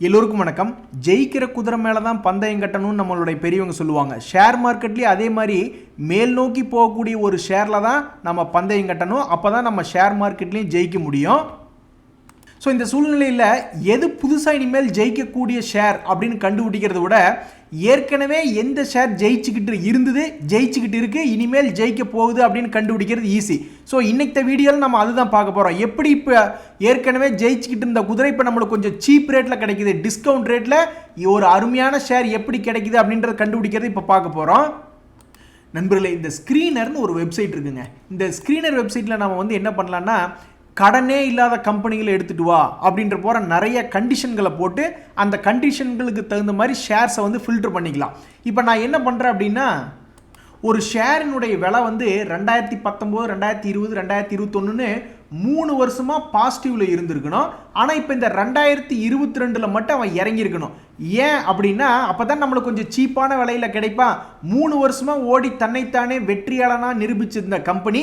எல்லோருக்கும் வணக்கம். ஜெயிக்கிற குதிரை மேலே தான் பந்தயம் கட்டணும்னு நம்மளுடைய பெரியவங்க சொல்லுவாங்க. ஷேர் மார்க்கெட்லேயே அதே மாதிரி மேல் நோக்கி போகக்கூடிய ஒரு ஷேரில் தான் நம்ம பந்தயம் கட்டணும். அப்போ தான் நம்ம ஷேர் மார்க்கெட்லேயும் ஜெயிக்க முடியும். ஸோ இந்த சூழ்நிலையில் எது புதுசாக இனிமேல் ஜெயிக்கக்கூடிய ஷேர் அப்படின்னு கண்டுபிடிக்கிறத விட ஏற்கனவே எந்த ஷேர் ஜெயிச்சுக்கிட்டு இருக்குது இனிமேல் ஜெயிக்க போகுது அப்படின்னு கண்டுபிடிக்கிறது ஈஸி. ஸோ இன்னைக்கு வீடியோவில் நம்ம அதுதான் பார்க்க போகிறோம். எப்படி இப்போ ஏற்கனவே ஜெயிச்சுக்கிட்டு இருந்த குதிரை இப்போ நம்மளுக்கு கொஞ்சம் சீப் ரேட்டில் கிடைக்குது, டிஸ்கவுண்ட் ரேட்டில் ஒரு அருமையான ஷேர் எப்படி கிடைக்குது அப்படின்றத கண்டுபிடிக்கிறது இப்போ பார்க்க போகிறோம். நண்பர்களே, இந்த ஸ்க்ரீனர்னு ஒரு வெப்சைட் இருக்குங்க. இந்த ஸ்க்ரீனர் வெப்சைட்டில் நம்ம வந்து என்ன பண்ணலான்னா, கடனே இல்லாத கம்பெனிகளை எடுத்துகிட்டு வா அப்படின்ற போகிற நிறைய கண்டிஷன்களை போட்டு அந்த கண்டிஷன்களுக்கு தகுந்த மாதிரி ஷேர்ஸை வந்து ஃபில்டர் பண்ணிக்கலாம். இப்போ நான் என்ன பண்ணுறேன் அப்படின்னா, ஒரு ஷேரினுடைய விலை வந்து 2019, 2020, 2021 3 வருஷமாக பாசிட்டிவில் இருந்திருக்கணும். ஆனால் இப்போ இந்த 2022 மட்டும் அவன் இறங்கியிருக்கணும். ஏன் அப்படின்னா, அப்போ தான் நம்மளுக்கு கொஞ்சம் சீப்பான விலையில் கிடைப்பான். 3 வருஷமாக ஓடி தன்னைத்தானே வெற்றியாளனாக நிரூபிச்சிருந்த கம்பெனி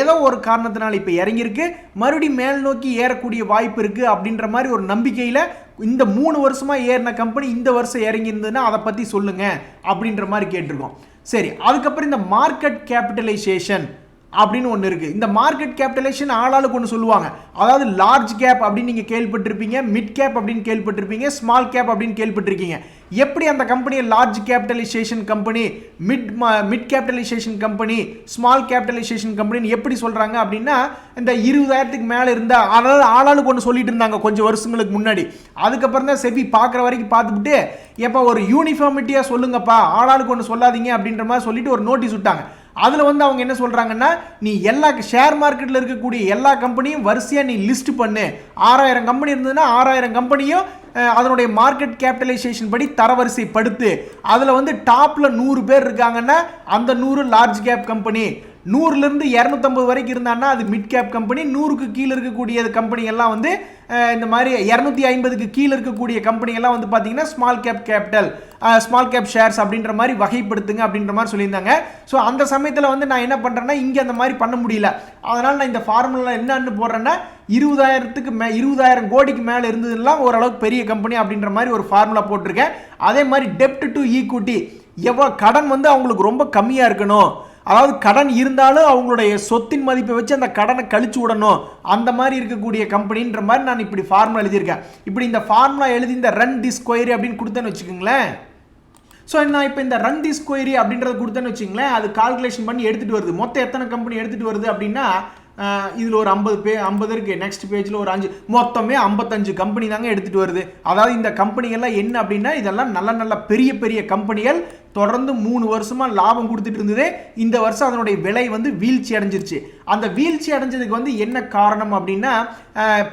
ஏதோ ஒரு காரணத்தினால இப்போ இறங்கியிருக்கு, மறுபடியும் மேல் நோக்கி ஏறக்கூடிய வாய்ப்பு இருக்குது அப்படின்ற மாதிரி ஒரு நம்பிக்கையில் இந்த 3 வருஷமாக ஏறின கம்பெனி இந்த வருஷம் இறங்கியிருந்ததுன்னா அதை பற்றி சொல்லுங்கள் அப்படின்ற மாதிரி கேட்டிருக்கோம். சரி, அதுக்கப்புறம் இந்த மார்க்கெட் கேபிட்டலைசேஷன் அப்படின்னு ஒன்று இருக்குது. இந்த மார்க்கெட் கேபிட்டலைசேஷன் ஆளாளுக்கு ஒன்று சொல்லுவாங்க. அதாவது லார்ஜ் கேப் அப்படின்னு நீங்கள் கேள்விப்பட்டிருப்பீங்க, மிட் கேப் அப்படின்னு கேள்விப்பட்டிருப்பீங்க, ஸ்மால் கேப் அப்படின்னு கேள்விப்பட்டிருக்கீங்க. எப்படி அந்த கம்பெனியை large capitalisation company, mid capitalisation company, small capitalisation கம்பெனின்னு எப்படி சொல்கிறாங்க அப்படின்னா, இந்த 20,000க்கு மேலே இருந்தால் அதாவது ஆளாளுக்கு ஒன்று சொல்லிட்டு இருந்தாங்க கொஞ்சம் வருஷங்களுக்கு முன்னாடி. அதுக்கப்புறம் தான் செபி பார்க்குற வரைக்கும் பார்த்துக்கிட்டு, எப்போ ஒரு யூனிஃபார்மிட்டியாக சொல்லுங்கப்பா, ஆளாளுக்கு ஒன்று சொல்லாதீங்க அப்படின்ற மாதிரி சொல்லிட்டு ஒரு நோட்டீஸ் விட்டாங்க. அதில் வந்து அவங்க என்ன சொல்கிறாங்கன்னா, நீ எல்லா ஷேர் மார்க்கெட்டில் இருக்கக்கூடிய எல்லா கம்பெனியும் வரிசையாக நீ லிஸ்ட் பண்ணு. 6000 கம்பெனி இருந்ததுன்னா 6000 கம்பெனியும் அதனுடைய மார்க்கெட் கேபிட்டலைசேஷன் படி தரவரிசைப்படுத்து. அதில் வந்து டாப்பில் 100 பேர் இருக்காங்கன்னா அந்த 100 லார்ஜ் கேப் கம்பெனி, 100லேருந்து 250 வரைக்கும் இருந்தான்னா அது மிட் கேப் கம்பெனி, 100க்கு கீழே இருக்கக்கூடிய கம்பெனி எல்லாம் வந்து இந்த மாதிரி 250க்கு கீழே இருக்கக்கூடிய கம்பெனி எல்லாம் வந்து பார்த்தீங்கன்னா ஸ்மால் கேப் ஷேர்ஸ் அப்படின்ற மாதிரி வகைப்படுத்துங்க அப்படின்ற மாதிரி சொல்லியிருந்தாங்க. ஸோ அந்த சமயத்தில் வந்து நான் என்ன பண்ணுறேன்னா, இங்கே அந்த மாதிரி பண்ண முடியல. அதனால் நான் இந்த ஃபார்முலா என்னன்னு போடுறேன்னா, 20,000 கோடிக்கு மேலே இருந்ததுலாம் ஓரளவுக்கு பெரிய கம்பெனி அப்படின்ற மாதிரி ஒரு ஃபார்முலா போட்டிருக்கேன். அதே மாதிரி டெப்ட் டு ஈக்விட்டி, எவ்வளோ கடன் வந்து அவங்களுக்கு ரொம்ப கம்மியாக இருக்கணும், அதாவது கடன் இருந்தாலும் அவங்களுடைய சொத்தின் மதிப்பை வச்சு அந்த கடனை கழிச்சு விடணும், அந்த மாதிரி இருக்கக்கூடிய கம்பெனின்ற மாதிரி நான் இப்படி ஃபார்முலா எழுதியிருக்கேன். இப்படி இந்த ஃபார்முலா எழுதி இந்த ரன் தி ஸ்கொயரி அப்படின்னு கொடுத்தேன்னு வச்சுக்கோங்களேன். ஸோ நான் இப்போ இந்த ரன் தி ஸ்கொயரி அப்படின்றத கொடுத்தேன்னு வச்சுங்களேன், அது கால்குலேஷன் பண்ணி எடுத்துகிட்டு வருது. மொத்தம் எத்தனை கம்பெனி எடுத்துகிட்டு வருது அப்படின்னா, இதில் ஒரு 50 இருக்குது, நெக்ஸ்ட் பேஜில் ஒரு 5, மொத்தமே 55 கம்பெனி தாங்க எடுத்துகிட்டு வருது. அதாவது இந்த கம்பெனிகள்லாம் என்ன அப்படின்னா, இதெல்லாம் நல்ல நல்ல பெரிய பெரிய கம்பெனிகள், தொடர்ந்து 3 வருஷமாக லாபம் கொடுத்துட்டு இருந்தது. இந்த வருஷம் அதனுடைய விலை வந்து வீழ்ச்சி அடைஞ்சிருச்சு. அந்த வீழ்ச்சி அடைஞ்சதுக்கு வந்து என்ன காரணம் அப்படின்னா,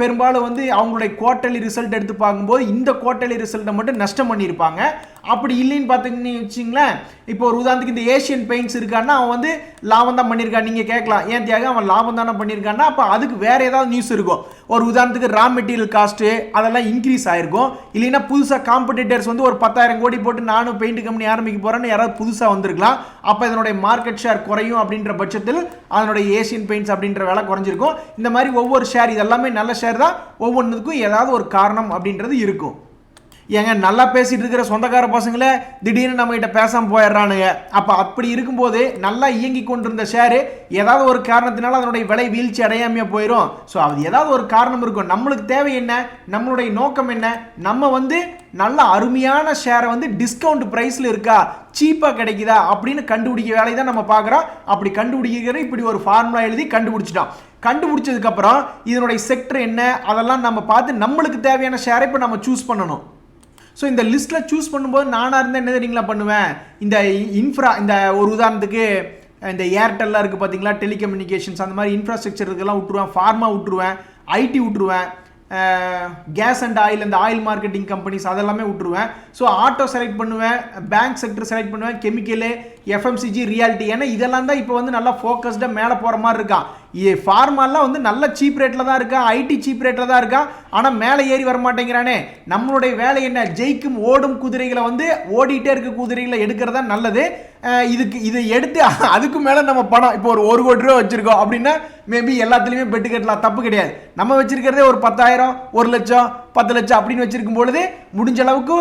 பெரும்பாலும் வந்து அவங்களுடைய குவார்ட்டர்லி ரிசல்ட் எடுத்து பார்க்கும்போது இந்த குவார்ட்டர்லி ரிசல்ட்டை மட்டும் நஷ்டம் பண்ணியிருப்பாங்க. அப்படி இல்லைன்னு பார்த்தீங்கன்னு வச்சுங்களேன், இப்போ ஒரு உதாரணத்துக்கு இந்த ஏஷியன் பெயிண்ட்ஸ் இருக்கான்னா அவன் வந்து லாபம் தான் பண்ணியிருக்கான். நீங்கள் கேட்கலாம், ஏன் தியாக அவன் லாபம் தானே பண்ணியிருக்கான்னா, அப்போ அதுக்கு வேறு ஏதாவது நியூஸ் இருக்கும். ஒரு உதாரணத்துக்கு ரா மெட்டீரியல் காஸ்ட்டு அதெல்லாம் இன்க்ரீஸ் ஆகிருக்கும். இல்லைன்னா புதுசாக காம்படிட்டர்ஸ் வந்து ஒரு 10,000 கோடி போட்டு நானும் பெயிண்ட் கம்பெனி ஆரம்பிக்க போகிறேன்னு யாராவது புதுசாக வந்திருக்கலாம். அப்போ இதனுடைய மார்க்கெட் ஷேர் குறையும் அப்படின்ற பட்சத்தில் அதனுடைய ஏஷியன் பெயிண்ட்ஸ் அப்படின்ற விலை குறைஞ்சிருக்கும். இந்த மாதிரி ஒவ்வொரு ஷேர், இதெல்லாமே நல்ல ஷேர் தான், ஒவ்வொன்றுக்கும் ஏதாவது ஒரு காரணம் அப்படின்றது இருக்கும். ஏங்க, நல்லா பேசிட்டு இருக்கிற சொந்தக்கார பசங்களே திடீர்னு நம்மகிட்ட பேசாமல் போயிடுறானுங்க. அப்போ அப்படி இருக்கும்போது நல்லா இயங்கி கொண்டிருந்த ஷேரு ஏதாவது ஒரு காரணத்தினால அதனுடைய விலை வீழ்ச்சி அடையாமையாக போயிடும். ஸோ அது ஏதாவது ஒரு காரணம் இருக்கும். நம்மளுக்கு தேவை என்ன, நம்மளுடைய நோக்கம் என்ன, நம்ம வந்து நல்ல அருமையான ஷேரை வந்து டிஸ்கவுண்ட் ப்ரைஸில் இருக்கா, சீப்பாக கிடைக்குதா அப்படின்னு கண்டுபிடிக்க வேலையை தான் நம்ம பார்க்குறோம். அப்படி கண்டுபிடிக்கிற இப்படி ஒரு ஃபார்முலா எழுதி கண்டுபிடிச்சிட்டோம். கண்டுபிடிச்சதுக்கப்புறம் இதனுடைய செக்டர் என்ன அதெல்லாம் நம்ம பார்த்து நம்மளுக்கு தேவையான ஷேரை இப்போ நம்ம சூஸ் பண்ணணும். ஸோ இந்த லிஸ்ட்டில் சூஸ் பண்ணும்போது நானாக இருந்தால் என்ன தெரியுங்களா பண்ணுவேன், இந்த இந்த ஒரு உதாரணத்துக்கு இந்த ஏர்டெல்லாம் இருக்குது பார்த்தீங்களா, டெலிகம்யூனிகேஷன்ஸ், அந்த மாதிரி இன்ஃப்ராஸ்ட்ரக்சர் இதுக்கெல்லாம் விட்டுருவேன், ஃபார்மா விட்டுருவேன், ஐடி விட்டுருவேன், கேஸ் அண்ட் ஆயில், இந்த ஆயில் மார்க்கெட்டிங் கம்பெனிஸ் அதெல்லாமே விட்டுருவேன். ஸோ ஆட்டோ செலக்ட் பண்ணுவேன், பேங்க் செக்டர் செலக்ட் பண்ணுவேன், கெமிக்கலு, எஃப்எம்சிஜி, ரியாலிட்டி, ஏன்னா இதெல்லாம் தான் இப்போ வந்து நல்லா ஃபோக்கஸ்டாக மேலே போகிற மாதிரி இருக்கான். ஃபார்மாலாம் வந்து நல்ல சீப் ரேட்டில் தான் இருக்கா, ஐடி சீப் ரேட்டில் தான் இருக்கா, ஆனால் மேலே ஏறி வர மாட்டேங்கிறானே. நம்மளுடைய வேலை என்ன, ஜெயிக்கும் ஓடும் குதிரைகளை வந்து ஓடிட்டே இருக்க குதிரைகளை எடுக்கிறதா நல்லது. இதை எடுத்து அதுக்கு மேலே நம்ம பணம் இப்போ ஒரு 1 கோடி ரூபா வச்சுருக்கோம் அப்படின்னா மேபி எல்லாத்துலேயுமே பெட்டு கட்டலாம், தப்பு கிடையாது. நம்ம வச்சிருக்கிறதே ஒரு 10,000, 1 லட்சம், 10 லட்சம் அப்படின்னு வச்சிருக்கும் பொழுது முடிஞ்ச அளவுக்கு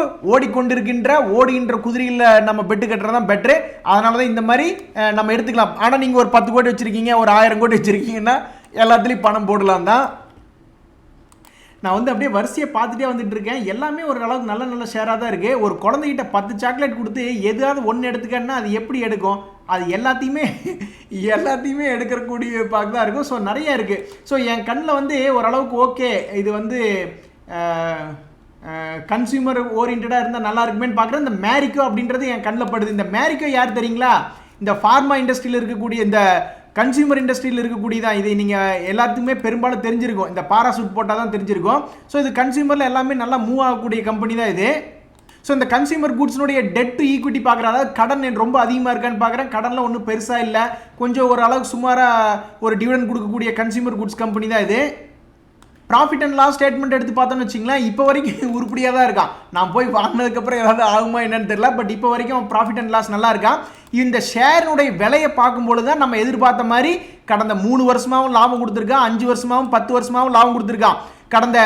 ஓடுகின்ற குதிரையில் நம்ம பெட்டு கட்டுறதான் பெட்ரு. அதனால தான் இந்த மாதிரி நம்ம எடுத்துக்கலாம். ஆனால் நீங்கள் ஒரு 10 கோடி வச்சிருக்கீங்க, ஒரு 1000 கோடி வச்சிருக்கீங்கன்னா எல்லாத்துலேயும் பணம் போடலாம் தான். நான் வந்து அப்படியே வரிசையை பார்த்துட்டே வந்துட்டு இருக்கேன். எல்லாமே ஒரு அளவுக்கு நல்ல ஷேராக தான் இருக்குது. ஒரு குழந்தைகிட்ட 10 சாக்லேட் கொடுத்து எதாவது ஒன்று எடுத்துக்கன்னா அது எப்படி எடுக்கும்? அது எல்லாத்தையுமே எடுக்கக்கூடிய பார்க்க தான் இருக்கும். ஸோ நிறைய இருக்குது. ஸோ என் கண்ணில் வந்து ஓரளவுக்கு ஓகே, இது வந்து கன்சியூமர் ஓரியன்டாக இருந்தால் நல்லா இருக்குமேன்னு பார்க்குறேன். இந்த மேரிக்கோ அப்படின்றது என் கண்ணில் படுது. இந்த மேரிக்கோ யார் தெரியுங்களா? இந்த ஃபார்மா இண்டஸ்ட்ரியில் இருக்கக்கூடிய, இந்த கன்சியூமர் இண்டஸ்ட்ரியில் இருக்கக்கூடியதான். இது நீங்கள் எல்லாத்துக்குமே பெரும்பாலும் தெரிஞ்சிருக்கும். இந்த பாராசூட் போட்டால் தான் தெரிஞ்சிருக்கும். ஸோ இது கன்சியூமரில் எல்லாமே நல்லா மூவ் ஆகக்கூடிய கம்பெனி தான் இது. ஸோ இந்த கன்சியூமர் குட்ஸ்னுடைய டெட் டு ஈக்விட்டி பார்க்குறேன். அதாவது கடன் ரொம்ப அதிகமாக இருக்கான்னு பார்க்குறேன். கடனில் ஒன்றும் பெருசாக இல்லை, கொஞ்சம் ஒரு அளவுக்கு சுமாராக ஒரு டிவிடெண்ட் கொடுக்கக்கூடிய கன்சியூமர் குட்ஸ் கம்பெனி தான் இது. ப்ராஃபிட் அண்ட் லாஸ் ஸ்டேட்மெண்ட் எடுத்து பார்த்தோன்னு வச்சிங்களேன், இப்போ வரைக்கும் உருப்படியாக தான் இருக்கான். நான் போய் வாங்கினதுக்கப்புறம் ஏதாவது ஆகுமா என்னன்னு தெரியல, பட் இப்போ வரைக்கும் ப்ராஃபிட் அண்ட் லாஸ் நல்லா இருக்கான். இந்த ஷேருடைய விலையை பார்க்கும்பொழுது தான் நம்ம எதிர்பார்த்த மாதிரி கடந்த 3 வருஷமாகவும் லாபம் கொடுத்துருக்கான், 5 வருஷமாகவும் 10 வருஷமாகவும் லாபம் கொடுத்துருக்கான். கடந்த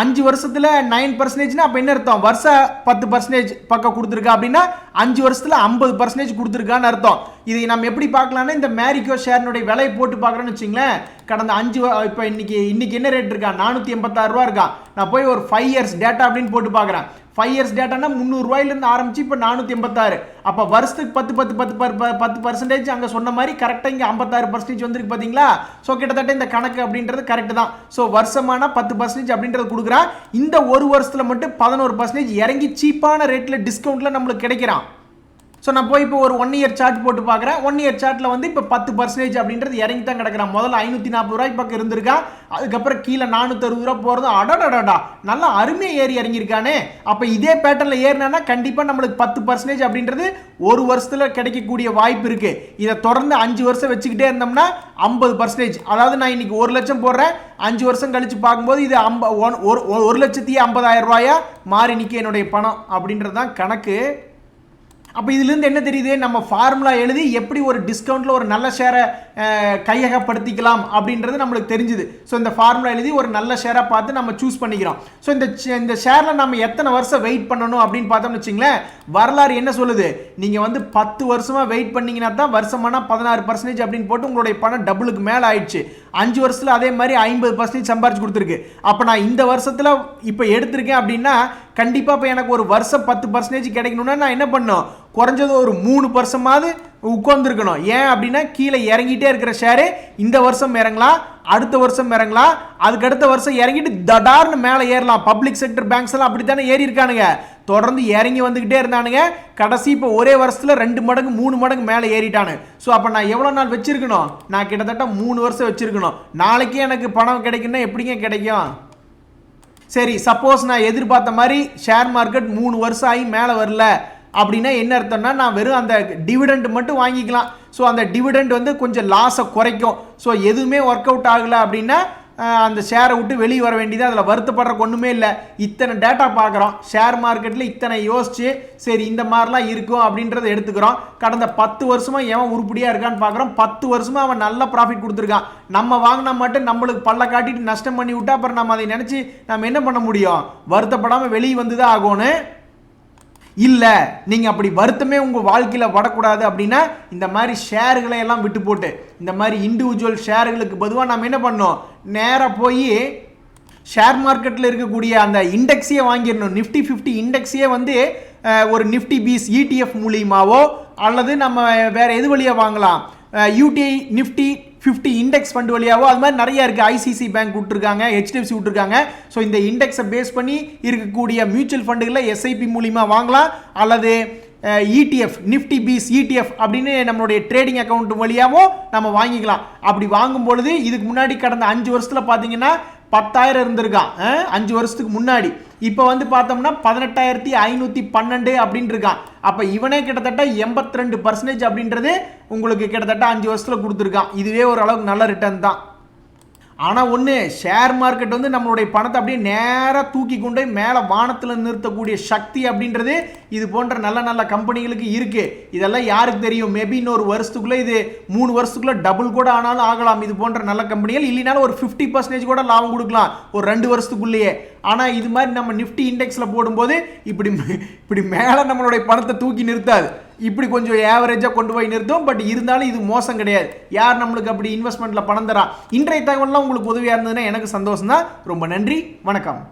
5 வருஷத்தில் 9%, அப்போ என்ன அர்த்தம்? வருஷம் 10% பக்கம் கொடுத்துருக்கா அப்படின்னா 5 வருஷத்தில் 50% கொடுத்துருக்கான்னு அர்த்தம். இதை நம்ம எப்படி பார்க்கலாம்னா, இந்த மேரிக்கோ ஷேர்னுடைய விலையை போட்டு பார்க்குறேன்னு வச்சிங்களேன். கடந்த 5 இப்போ இன்னைக்கு என்ன ரேட் இருக்கா? 486 ரூபா இருக்கா. நான் போய் ஒரு 5 இயர்ஸ் டேட்டா அப்படின்னு போட்டு பார்க்குறேன். 5 இயர்ஸ் டேட்டானா 300 ரூபாயிலிருந்து ஆரம்பிச்சு இப்போ 486. அப்போ வருஷத்துக்கு 10% அங்கே சொன்ன மாதிரி கரெக்டாக இங்கே 56% வந்துருக்கு பார்த்தீங்களா? ஸோ கிட்டத்தட்ட இந்த கணக்கு அப்படின்றது கரெக்டு தான். ஸோ வருஷமான 10% அப்படின்றது கொடுக்குறான். இந்த ஒரு வருஷத்தில் மட்டும் 11% இறங்கி சீப்பான ரேட்டில் டிஸ்கவுண்ட்டில் நம்மளுக்கு கிடைக்கிறான். ஸோ நான் போய் இப்போ ஒரு 1 இயர் சார்ட் போட்டு பார்க்குறேன். 1 இயர் சார்ட்டில் வந்து இப்போ 10% அப்படின்றது இறங்கி தான் கிடக்கிறான். முதல்ல 540 ரூபாய்க்கு பக்கம் இருந்திருக்கா, அதுக்கப்புறம் கீழே 460 ரூபா போகிறது. அடடா நல்லா அருமையாக ஏறி இறங்கியிருக்கானே. அப்போ இதே பேட்டர்னில் ஏறினா கண்டிப்பாக நம்மளுக்கு 10% அப்படின்றது ஒரு வருஷத்தில் கிடைக்கக்கூடிய வாய்ப்பு இருக்குது. இதை தொடர்ந்து 5 வருஷம் வச்சுக்கிட்டே இருந்தோம்னா 50%. அதாவது நான் இன்னைக்கு 1 லட்சம் போடுறேன், 5 வருஷம் கழிச்சு பார்க்கும்போது இது 1,50,000 ரூபாயா மாறி நிற்க என்னுடைய பணம் அப்படின்றது தான் கணக்கு. அப்போ இதுலேருந்து என்ன தெரியுது? நம்ம ஃபார்முலா எழுதி எப்படி ஒரு டிஸ்கவுண்ட்டில் ஒரு நல்ல ஷேரை கையகப்படுத்திக்கலாம் அப்படின்றது நம்மளுக்கு தெரிஞ்சுது. ஸோ இந்த ஃபார்முலா எழுதி ஒரு நல்ல ஷேரை பார்த்து நம்ம சூஸ் பண்ணிக்கிறோம். ஸோ இந்த ஷேரில் நம்ம எத்தனை வருஷம் வெயிட் பண்ணணும் அப்படின்னு பார்த்தோம்னு வச்சிங்களேன், வரலாறு என்ன சொல்லுது? நீங்கள் வந்து 10 வருஷமாக வெயிட் பண்ணிங்கன்னா தான் வருஷமானா 16% அப்படின்னு போட்டு உங்களுடைய பணம் டபுளுக்கு மேலே ஆயிடுச்சு. 5 வருஷத்தில் அதே மாதிரி 50% சம்பாரிச்சு கொடுத்துருக்கு. அப்போ நான் இந்த வருஷத்தில் இப்போ எடுத்திருக்கேன் அப்படின்னா கண்டிப்பாக இப்போ எனக்கு ஒரு வருஷம் 10% கிடைக்கணும்னா நான் என்ன பண்ணணும்? குறைஞ்சது ஒரு 3 வருஷமாவது உட்கார்ந்துருக்கணும். ஏன் அப்படின்னா கீழே இறங்கிட்டே இருக்கிற ஷேரு இந்த வருஷம் இறங்கலாம், அடுத்த வருஷம் இறங்கலாம், அதுக்கு அடுத்த வருஷம் இறங்கிட்டு தடார்னு மேலே ஏறலாம். பப்ளிக் செக்டர் பேங்க்ஸ் எல்லாம் அப்படித்தானே ஏறி இருக்கானுங்க. தொடர்ந்து இறங்கி வந்துக்கிட்டே இருந்தானுங்க. கடைசி இப்போ ஒரே வருஷத்தில் 2 மடங்கு 3 மடங்கு மேலே ஏறிட்டானு. ஸோ அப்போ நான் எவ்வளோ நாள் வச்சிருக்கணும்? நான் கிட்டத்தட்ட 3 வருஷம் வச்சிருக்கணும். நாளைக்கே எனக்கு பணம் கிடைக்குன்னா எப்படிங்க கிடைக்கும்? சரி, சப்போஸ் நான் எதிர்பார்த்த மாதிரி ஷேர் மார்க்கெட் 3 வருஷம் ஆகி மேலே வரல அப்படின்னா என்ன அர்த்தம்னா நான் வெறும் அந்த டிவிடெண்ட் மட்டும் வாங்கிக்கலாம். ஸோ அந்த டிவிடெண்ட் வந்து கொஞ்சம் லாஸை குறைக்கும். ஸோ எதுவுமே ஒர்க் அவுட் ஆகலை அப்படின்னா அந்த ஷேரை விட்டு வெளியே வர வேண்டியது. அதில் வருத்தப்படுறக்கு ஒன்றுமே இல்லை. இத்தனை டேட்டா பார்க்குறோம், ஷேர் மார்க்கெட்டில் இத்தனை யோசிச்சு சரி இந்த மாதிரிலாம் இருக்கும் அப்படின்றத எடுத்துக்கிறோம். கடந்த 10 வருஷமாக எவன் உருப்படியாக இருக்கான்னு பார்க்குறோம். 10 வருஷமாக அவன் நல்ல ப்ராஃபிட் கொடுத்துருக்கான். நம்ம வாங்கினா மட்டும் நம்மளுக்கு பல்ல காட்டிட்டு நஷ்டம் பண்ணி விட்டா அப்புறம் நம்ம அதை நினச்சி நம்ம என்ன பண்ண முடியும்? வருத்தப்படாமல் வெளியே வந்து தான் ஆகணும். இல்லை, நீங்கள் அப்படி வருத்தமே உங்கள் வாழ்க்கையில் வரக்கூடாது அப்படின்னா இந்த மாதிரி ஷேர்களை எல்லாம் விட்டு போட்டு இந்த மாதிரி இண்டிவிஜுவல் ஷேர்களுக்கு பொதுவாக நம்ம என்ன பண்ணோம்? நேராக போய் ஷேர் மார்க்கெட்டில் இருக்கக்கூடிய அந்த இண்டெக்ஸையே வாங்கிடணும். நிஃப்டி 50 இண்டெக்ஸையே வந்து ஒரு நிஃப்டி பீஸ் ETF மூலியமாவோ அல்லது நம்ம வேறு எது வழியாக வாங்கலாம்? UTI நிஃப்டி 50 இண்டெக்ஸ் ஃபண்ட் வழியாவோ அது மாதிரி நிறைய இருக்குது. ICC பேங்க் விட்டுருக்காங்க, HDFC விட்டுருக்காங்க. ஸோ இந்த இண்டெக்ஸை பேஸ் பண்ணி இருக்கக்கூடிய மியூச்சுவல் ஃபண்டுகளில் SIP மூலியமாக வாங்கலாம் அல்லது ETF நிஃப்டி பீஸ் ETF அப்படின்னு நம்மளுடைய ட்ரேடிங் அக்கௌண்ட் வழியாவோ நம்ம வாங்கிக்கலாம். அப்படி வாங்கும் பொழுது இதுக்கு முன்னாடி கடந்த 5 வருஷத்தில் பார்த்தீங்கன்னா 10,000 இருந்திருக்கான் 5 வருஷத்துக்கு முன்னாடி. இப்போ வந்து பார்த்தோம்னா 18,512 அப்படின்னு இருக்கான். அப்போ இவனே கிட்டத்தட்ட 82% அப்படின்றது உங்களுக்கு கிட்டத்தட்ட 5 வருஷத்தில் கொடுத்துருக்கான். இதுவே ஒரு அளவுக்கு நல்ல ரிட்டர்ன் தான். ஆனால் ஒன்று, ஷேர் மார்க்கெட் வந்து நம்மளுடைய பணத்தை அப்படியே நேராக தூக்கி கொண்டு மேலே வானத்தில் நிறுத்தக்கூடிய சக்தி அப்படின்றது இது போன்ற நல்ல நல்ல கம்பெனிகளுக்கு இருக்குது. இதெல்லாம் யாருக்கு தெரியும்? மேபி இன்னொரு வருஷத்துக்குள்ளே இது 3 வருஷத்துக்குள்ளே டபுள் கூட ஆனாலும் ஆகலாம். இது போன்ற நல்ல கம்பெனிகள் இல்லைனாலும் ஒரு 50% கூட லாபம் கொடுக்கலாம் ஒரு 2 வருஷத்துக்குள்ளேயே. ஆனால் இது மாதிரி நம்ம நிஃப்டி இண்டெக்ஸில் போடும்போது இப்படி மேலே நம்மளுடைய பணத்தை தூக்கி நிறுத்தாது, இப்படி கொஞ்சம் ஏவரேஜாக கொண்டு போய் நிறுத்தும். பட் இருந்தாலும் இது மோசம் கிடையாது. யார் நம்மளுக்கு அப்படி இன்வெஸ்ட்மெண்ட்டில் பணம் தரா? இன்றைய தகவல்லாம் உங்களுக்கு உதவியாக இருந்ததுன்னா எனக்கு சந்தோஷம் தான். ரொம்ப நன்றி, வணக்கம்.